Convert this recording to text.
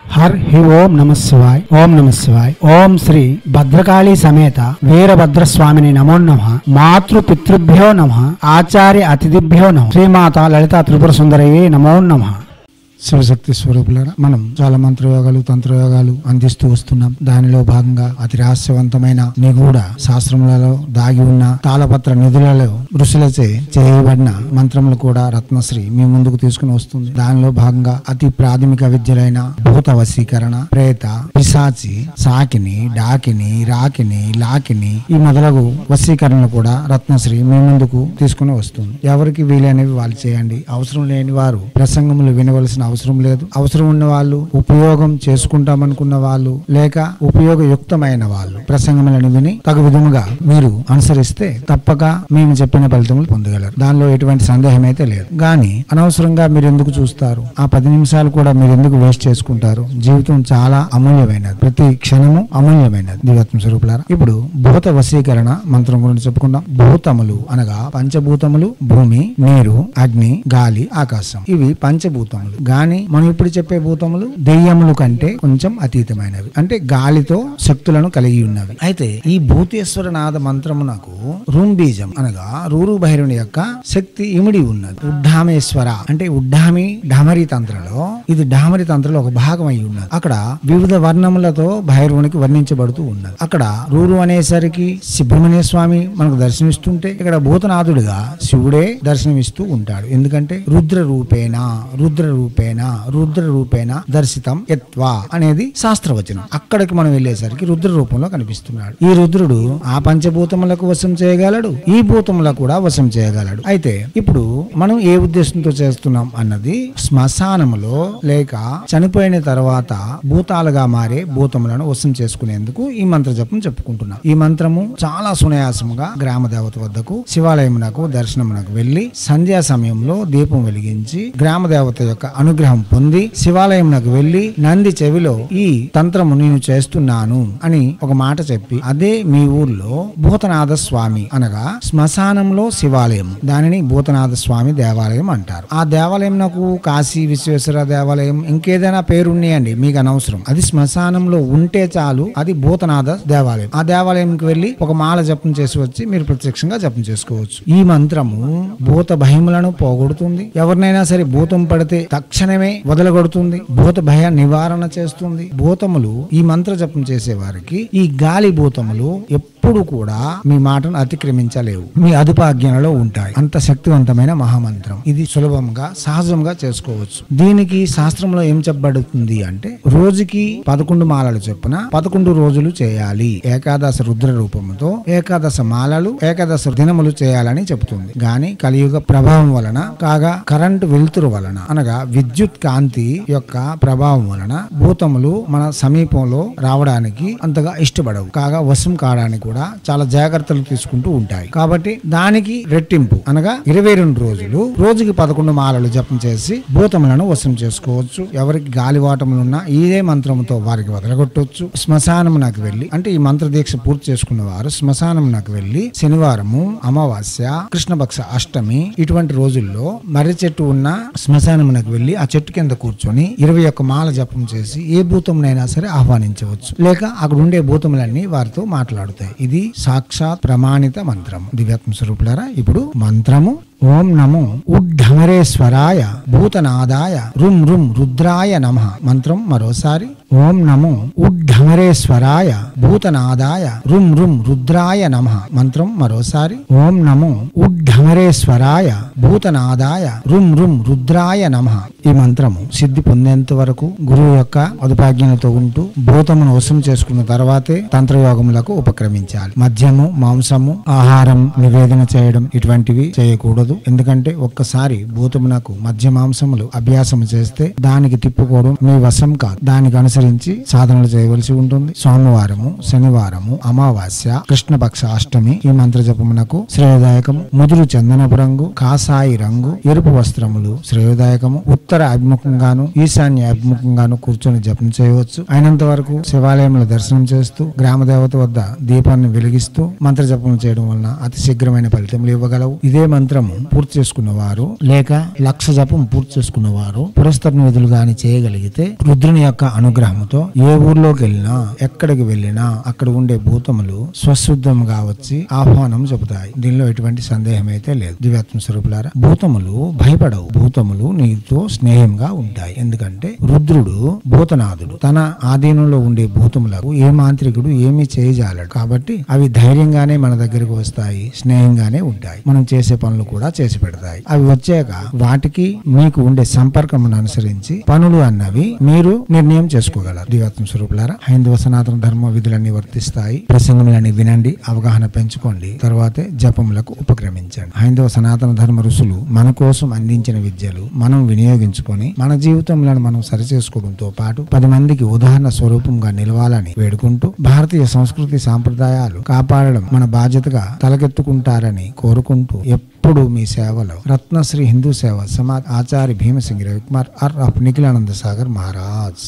हर ही ओम नमः शिवाय ओम नमः शिवाय ओम श्री भद्रकाली समेत वीरभद्र स्वामिनि नमो नमः मातृ पितृभ्यो नमः आचार्य अतिथिभ्यो नमः श्रीमाता ललिता त्रिपुर सुंदरये नमो नमः। శివశక్తి స్వరూపులారా, మనం చాలా మంత్రయోగాలు తంత్రయోగాలు అందిస్తూ వస్తున్నాం. దానిలో భాగంగా అతి రహస్యవంతమైన నిగూఢ శాస్త్రములలో దాగి ఉన్న తాళపత్ర నిధులలో ఋషులచే చేయబడిన మంత్రములు కూడా రత్నశ్రీ మీ ముందుకు తీసుకుని వస్తుంది. దానిలో భాగంగా అతి ప్రాథమిక విద్యలైన భూత వశీకరణ, ప్రేత, పిశాచి, సాకిని, డాకిని, రాకిని, లాకిని ఈ మొదలగు వశీకరణలు కూడా రత్నశ్రీ మీ ముందుకు తీసుకుని వస్తుంది. ఎవరికి వీలైనవి వాళ్ళు చేయండి. అవసరం లేని వారు ప్రసంగములు వినవలసిన అవసరం లేదు. అవసరం ఉన్న వాళ్ళు, ఉపయోగం చేసుకుంటామనుకున్న వాళ్ళు, లేక ఉపయోగయుక్తమైన వాళ్ళు ప్రసంగములను విని తగు విధముగా మీరు అనుసరిస్తే తప్పక మేము చెప్పిన ఫలితములు పొందగలరు. దానిలో ఎటువంటి సందేహం అయితే లేదు. గాని అనవసరంగా మీరు ఎందుకు చూస్తారు? ఆ 10 నిమిషాలు కూడా మీరు ఎందుకు వేస్ట్ చేసుకుంటారు? జీవితం చాలా అమూల్యమైనది, ప్రతి క్షణము అమూల్యమైనది. దివ్యాత్మ స్వరూపులారా, ఇప్పుడు భూత వశీకరణ మంత్రం గురించి చెప్పుకుందాం. భూతములు అనగా పంచభూతములు, భూమి, నీరు, అగ్ని, గాలి, ఆకాశం. ఇవి పంచభూతములు. కానీ మనం ఇప్పుడు చెప్పే భూతములు దెయ్యములు కంటే కొంచెం అతీతమైనవి, అంటే గాలితో శక్తులను కలిగి ఉన్నవి. అయితే ఈ భూతేశ్వర నాద మంత్రమునకు రూమ్ బీజం అనగా రూరు భైరవుని యొక్క శక్తి ఇమిడి ఉన్నది. ఉడ్డామేశ్వర అంటే ఉడ్డామి ఢమరి తంత్రలో, ఇది ఢమరి తంత్రలో ఒక భాగం అయి ఉన్నది. అక్కడ వివిధ వర్ణములతో భైరవునికి వర్ణించబడుతూ ఉన్నది. అక్కడ రూరు అనేసరికి సుబ్రహ్మణ్య స్వామి మనకు దర్శనమిస్తుంటే, ఇక్కడ భూతనాథుడిగా శివుడే దర్శనమిస్తూ ఉంటాడు. ఎందుకంటే రుద్ర రూపేణ దర్శితం యత్వా అనేది శాస్త్రవచనం. అక్కడికి మనం వెళ్ళేసరికి రుద్ర రూపంలో కనిపిస్తున్నాడు. ఈ రుద్రుడు ఆ పంచభూతములకు వశం చేయగలడు, ఈ భూతములకు కూడా వశం చేయగలడు. అయితే ఇప్పుడు మనం ఏ ఉద్దేశంతో చేస్తున్నాం అన్నది, శ్మశానములో లేక చనిపోయిన తర్వాత భూతాలుగా మారే భూతములను వశం చేసుకునేందుకు ఈ మంత్ర జపం చెప్పుకుంటున్నాం. ఈ మంత్రము చాలా సునాయాసముగా గ్రామ దేవత వద్దకు, శివాలయమునకు దర్శనమునకు వెళ్లి సంధ్యా సమయంలో దీపం వెలిగించి గ్రామ దేవత యొక్క అనుగ్రహం పొంది శివాలయంకు వెళ్లి నంది చెవిలో ఈ తంత్రము నేను చేస్తున్నాను అని ఒక మాట చెప్పి, అదే మీ ఊర్లో భూతనాథ స్వామి అనగా శ్మశానంలో శివాలయం, దానిని భూతనాథ స్వామి దేవాలయం అంటారు. ఆ దేవాలయం నాకు కాశీ విశ్వేశ్వర దేవాలయం ఇంకేదైనా పేరున్నాయండి, మీకు అనవసరం. అది శ్మశానంలో ఉంటే చాలు, అది భూతనాథ దేవాలయం. ఆ దేవాలయంకి వెళ్లి ఒక మాల జపం చేసి వచ్చి మీరు ప్రత్యక్షంగా జపం చేసుకోవచ్చు. ఈ మంత్రము భూత భయములను పోగొడుతుంది. ఎవరినైనా సరే భూతం పడితే తక్షణమే వదలగొడుతుంది, భూత భయ నివారణ చేస్తుంది. భూతములు ఈ మంత్ర జపం చేసే వారికి ఈ గాలి భూతములు ఎప్పుడు కూడా మీ మాటను అతిక్రమించలేవు, మీ అదుపాజ్ఞలో ఉంటాయి. అంత శక్తివంతమైన మహామంత్రం ఇది. సులభంగా సహజంగా చేసుకోవచ్చు. దీనికి శాస్త్రంలో ఏం చెప్పబడుతుంది అంటే, రోజుకి 11 మాలలు చొప్పున 11 రోజులు చేయాలి. ఏకాదశ రుద్ర రూపముతో ఏకాదశ మాలలు, ఏకాదశ దినములు చేయాలని చెబుతుంది. గాని కలియుగ ప్రభావం వలన, కాగా కరెంటు వెలుతురు వలన అనగా విద్యుత్ కాంతి యొక్క ప్రభావం వలన భూతములు మన సమీపంలో రావడానికి అంతగా ఇష్టపడవు. కాగా వశం కావడానికి కూడా చాలా జాగ్రత్తలు తీసుకుంటూ ఉంటాయి. కాబట్టి దానికి రెట్టింపు అనగా 22 రోజులు, రోజుకి 11 మాలలు జపం చేసి భూతములను వశం చేసుకోవచ్చు. ఎవరికి గాలివాటములున్నా ఇదే మంత్రముతో వారికి వదలగొట్టవచ్చు. శ్మశానమునకు వెళ్లి, అంటే ఈ మంత్ర దీక్ష పూర్తి చేసుకున్న వారు శ్మశానమునకు వెళ్లి శనివారము, అమావాస్య, కృష్ణపక్ష అష్టమి ఇటువంటి రోజుల్లో మర్రి చెట్టు ఉన్న శ్మశానమునకు వెళ్లి ఆ చెట్టు కింద కూర్చొని 21 మాల జపం చేసి ఏ భూతమునైనా సరే ఆహ్వానించవచ్చు, లేక అక్కడ ఉండే భూతములన్నీ వారితో మాట్లాడుతాయి. ఇది సాక్షాత్ ప్రమాణిత మంత్రము. దివ్యాత్మ స్వరూపులారా, ఇప్పుడు మంత్రము ఓం నమో ఉడ్ఢమరేశ్వరాయ భూతనాదాయ రుం రుం రుద్రాయ నమః. మంత్రం మరోసారి, ఓం నమో ఉడ్ఢమరేశ్వరాయ భూతనాదాయ రుం రుం రుద్రాయ నమః. మంత్రం మరోసారి, ఓం నమో ఉడ్ఢమరేశ్వరాయ భూతనాదాయ రుం రుం రుద్రాయ నమః. ఈ మంత్రము సిద్ధి పొందేంత వరకు గురువు యొక్క అదుపాజ్ఞలతో ఉంటూ భూతమును వశం చేసుకున్న తర్వాతే తంత్రయోగములకు ఉపక్రమించాలి. మద్యము, మాంసము, ఆహారం నివేదన చేయడం ఇటువంటివి చేయకూడదు. ఎందుకంటే ఒక్కసారి భూతమునకు మధ్య మాంసములు అభ్యాసం చేస్తే దానికి తిప్పుకోవడం మీ వశం కాదు. దానికి అనుసరించి అనుసరించి సాధనలు చేయవలసి ఉంటుంది. సోమవారము, శనివారము, అమావాస్య, కృష్ణపక్ష అష్టమి ఈ మంత్ర జపమునకు శ్రేయదాయకము. ముదురు చందనపు రంగు, కాసాయి రంగు, ఎరుపు వస్త్రములు శ్రేయదాయకము. ఉత్తర అభిముఖంగాను ఈశాన్య అభిముఖంగాను కూర్చొని జపం చేయవచ్చు. అయినంత వరకు శివాలయముల దర్శనం చేస్తూ గ్రామ దేవత వద్ద దీపాన్ని వెలిగిస్తూ మంత్ర జపం చేయడం వలన అతి శీఘ్రమైన ఫలితములు ఇవ్వగలవు. ఇదే మంత్రము పూర్తి చేసుకున్న వారు లేక 1,00,000 జపం పూర్తి చేసుకున్న వారు పురస్కార విధులు గాని చేయగలిగితే రుద్రుని యొక్క అనుగ్రహంతో ఏ ఊర్లోకి వెళ్ళినా ఎక్కడికి వెళ్ళినా అక్కడ ఉండే భూతములు స్వశుద్ధంగా వచ్చి ఆహ్వానం చెబుతాయి. దీనిలో ఎటువంటి సందేహం అయితే లేదు. దివ్యాత్మ స్వరూపులారా, భూతములు భయపడవు. భూతములు నీతో స్నేహంగా ఉంటాయి. ఎందుకంటే రుద్రుడు భూతనాథుడు. తన ఆధీనంలో ఉండే భూతములకు ఏ మాంత్రికుడు ఏమీ చేయజాలడు. కాబట్టి అవి ధైర్యంగానే మన దగ్గరకు వస్తాయి, స్నేహంగానే ఉంటాయి. మనం చేసే పనులు కూడా చేసి పెడతాయి. అవి వచ్చాక వాటికి మీకు ఉండే సంపర్కం అనుసరించి పనులు అన్నవి మీరు నిర్ణయం చేసుకోగలరు. దివ్యాత్మ స్వరూపులారా, హైందవ సనాతన ధర్మ విధులన్నీ వర్తిస్తాయి. ప్రసంగములన్నీ వినండి, అవగాహన పెంచుకోండి, తర్వాతే జపములకు ఉపక్రమించండి. హైందవ సనాతన ధర్మ ఋషులు మన కోసం అందించిన విద్యలు మనం వినియోగించుకొని మన జీవితంలో మనం సరిచేసుకోవడంతో పాటు 10 మందికి ఉదాహరణ స్వరూపంగా నిలవాలని వేడుకుంటూ భారతీయ సంస్కృతి సాంప్రదాయాలు కాపాడడం మన బాధ్యతగా తలకెత్తుకుంటారని కోరుకుంటూ ఎప్పుడు మీ సేవలో రత్నశ్రీ హిందూ సేవ సమాజ్ ఆచార్య భీమసింగ్ రవికుమార్ ఆఫ్ నిఖిలానంద సాగర్ మహారాజ్.